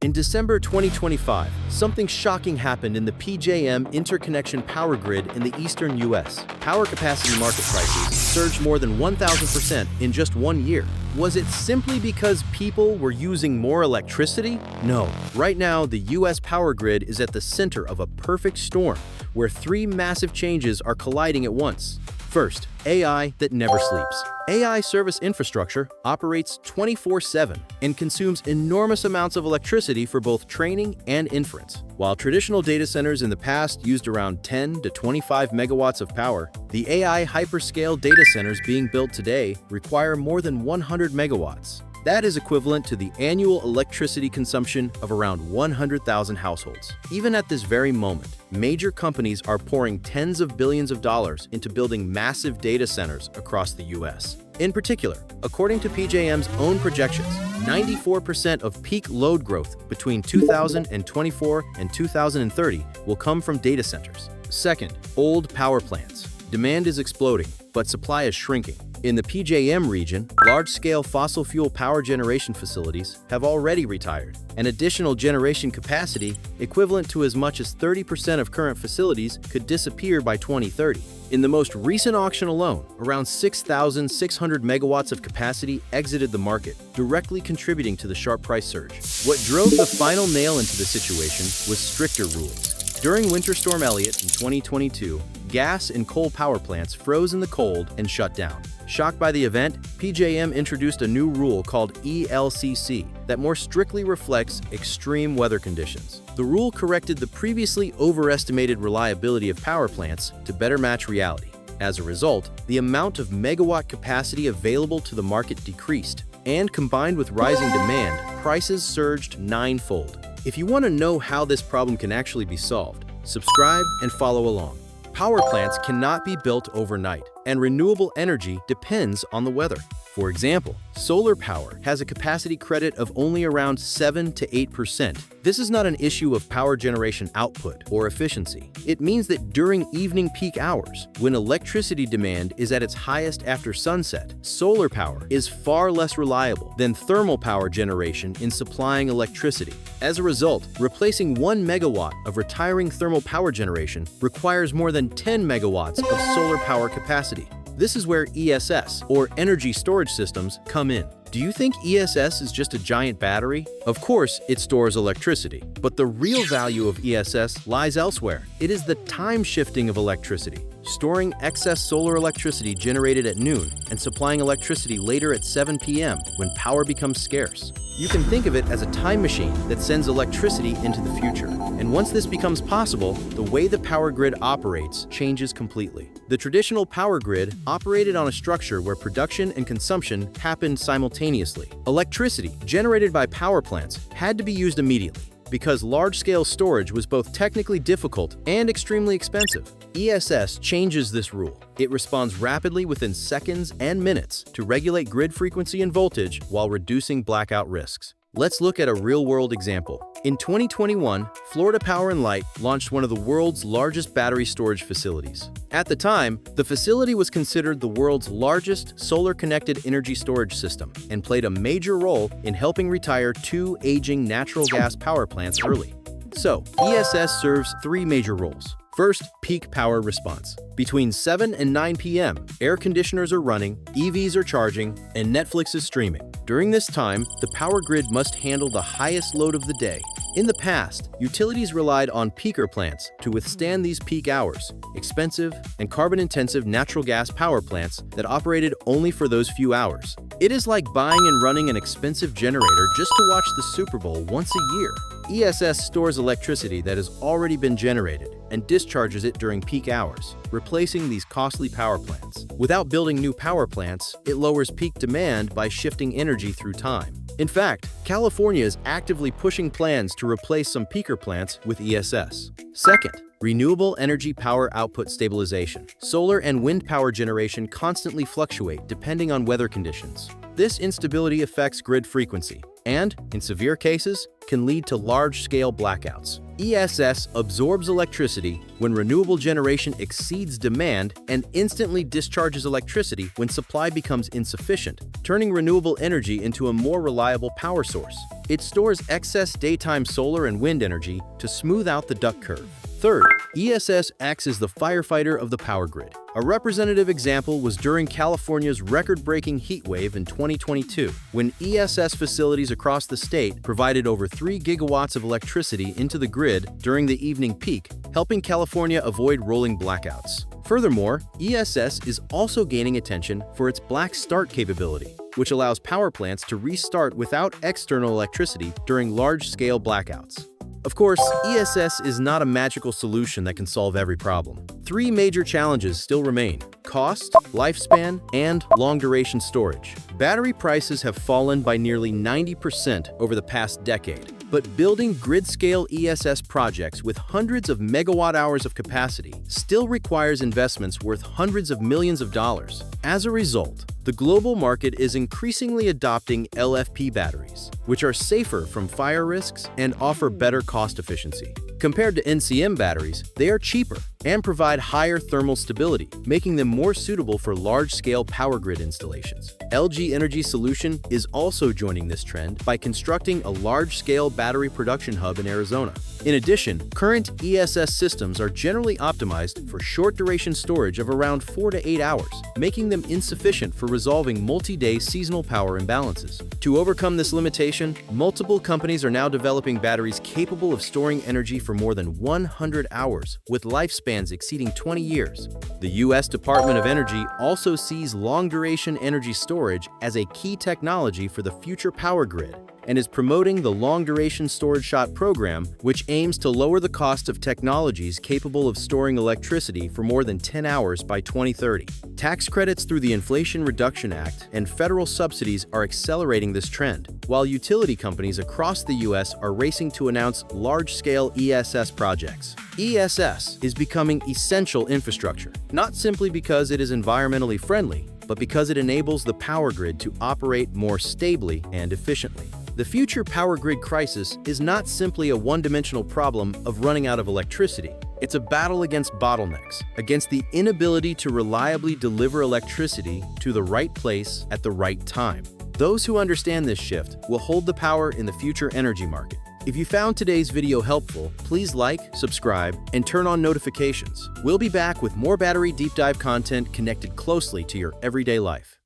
In December 2025, something shocking happened in the PJM interconnection power grid in the eastern US. Power capacity market prices surged more than 1,000% in just 1 year. Was it simply because people were using more electricity? No. Right now, the US power grid is at the center of a perfect storm, where three massive changes are colliding at once. First, AI that never sleeps. AI service infrastructure operates 24/7 and consumes enormous amounts of electricity for both training and inference. While traditional data centers in the past used around 10 to 25 megawatts of power, the AI hyperscale data centers being built today require more than 100 megawatts. That is equivalent to the annual electricity consumption of around 100,000 households. Even at this very moment, major companies are pouring tens of billions of dollars into building massive data centers across the US. In particular, according to PJM's own projections, 94% of peak load growth between 2024 and 2030 will come from data centers. Second, old power plants. Demand is exploding, but supply is shrinking. In the PJM region, large-scale fossil fuel power generation facilities have already retired, and additional generation capacity, equivalent to as much as 30% of current facilities, could disappear by 2030. In the most recent auction alone, around 6,600 megawatts of capacity exited the market, directly contributing to the sharp price surge. What drove the final nail into the situation was stricter rules. During Winter Storm Elliott in 2022, gas and coal power plants froze in the cold and shut down. Shocked by the event, PJM introduced a new rule called ELCC that more strictly reflects extreme weather conditions. The rule corrected the previously overestimated reliability of power plants to better match reality. As a result, the amount of megawatt capacity available to the market decreased, and combined with rising demand, prices surged ninefold. If you want to know how this problem can actually be solved, subscribe and follow along. Power plants cannot be built overnight, and renewable energy depends on the weather. For example, solar power has a capacity credit of only around 7 to 8%. This is not an issue of power generation output or efficiency. It means that during evening peak hours, when electricity demand is at its highest after sunset, solar power is far less reliable than thermal power generation in supplying electricity. As a result, replacing 1 megawatt of retiring thermal power generation requires more than 10 megawatts of solar power capacity. This is where ESS, or energy storage systems, come in. Do you think ESS is just a giant battery? Of course, it stores electricity, but the real value of ESS lies elsewhere. It is the time shifting of electricity, storing excess solar electricity generated at noon and supplying electricity later at 7 p.m. when power becomes scarce. You can think of it as a time machine that sends electricity into the future. And once this becomes possible, the way the power grid operates changes completely. The traditional power grid operated on a structure where production and consumption happened simultaneously. Electricity generated by power plants had to be used immediately, because large-scale storage was both technically difficult and extremely expensive. ESS changes this rule. It responds rapidly within seconds and minutes to regulate grid frequency and voltage while reducing blackout risks. Let's look at a real-world example. In 2021, Florida Power & Light launched one of the world's largest battery storage facilities. At the time, the facility was considered the world's largest solar-connected energy storage system and played a major role in helping retire 2 aging natural gas power plants early. So, ESS serves 3 major roles. First, peak power response. Between 7 and 9 p.m., air conditioners are running, EVs are charging, and Netflix is streaming. During this time, the power grid must handle the highest load of the day. In the past, utilities relied on peaker plants to withstand these peak hours, expensive and carbon-intensive natural gas power plants that operated only for those few hours. It is like buying and running an expensive generator just to watch the Super Bowl once a year. ESS stores electricity that has already been generated and discharges it during peak hours, replacing these costly power plants. Without building new power plants, it lowers peak demand by shifting energy through time. In fact, California is actively pushing plans to replace some peaker plants with ESS. Second, renewable energy power output stabilization. Solar and wind power generation constantly fluctuate depending on weather conditions. This instability affects grid frequency and, in severe cases, can lead to large-scale blackouts. ESS absorbs electricity when renewable generation exceeds demand and instantly discharges electricity when supply becomes insufficient, turning renewable energy into a more reliable power source. It stores excess daytime solar and wind energy to smooth out the duck curve. Third, ESS acts as the firefighter of the power grid. A representative example was during California's record-breaking heat wave in 2022, when ESS facilities across the state provided over 3 gigawatts of electricity into the grid during the evening peak, helping California avoid rolling blackouts. Furthermore, ESS is also gaining attention for its black start capability, which allows power plants to restart without external electricity during large-scale blackouts. Of course, ESS is not a magical solution that can solve every problem. 3 major challenges still remain: cost, lifespan, and long-duration storage. Battery prices have fallen by nearly 90% over the past decade, but building grid-scale ESS projects with hundreds of megawatt-hours of capacity still requires investments worth hundreds of millions of dollars. As a result, the global market is increasingly adopting LFP batteries, which are safer from fire risks and offer better cost efficiency. Compared to NCM batteries, they are cheaper and provide higher thermal stability, making them more suitable for large-scale power grid installations. LG Energy Solution is also joining this trend by constructing a large-scale battery production hub in Arizona. In addition, current ESS systems are generally optimized for short-duration storage of around 4 to 8 hours, making them insufficient for resolving multi-day seasonal power imbalances. To overcome this limitation, multiple companies are now developing batteries capable of storing energy for more than 100 hours, with lifespans exceeding 20 years. The U.S. Department of Energy also sees long-duration energy storage as a key technology for the future power grid, and is promoting the Long-Duration Storage Shot program, which aims to lower the cost of technologies capable of storing electricity for more than 10 hours by 2030. Tax credits through the Inflation Reduction Act and federal subsidies are accelerating this trend, while utility companies across the U.S. are racing to announce large-scale ESS projects. ESS is becoming essential infrastructure, not simply because it is environmentally friendly, but because it enables the power grid to operate more stably and efficiently. The future power grid crisis is not simply a one-dimensional problem of running out of electricity. It's a battle against bottlenecks, against the inability to reliably deliver electricity to the right place at the right time. Those who understand this shift will hold the power in the future energy market. If you found today's video helpful, please like, subscribe, and turn on notifications. We'll be back with more battery deep dive content connected closely to your everyday life.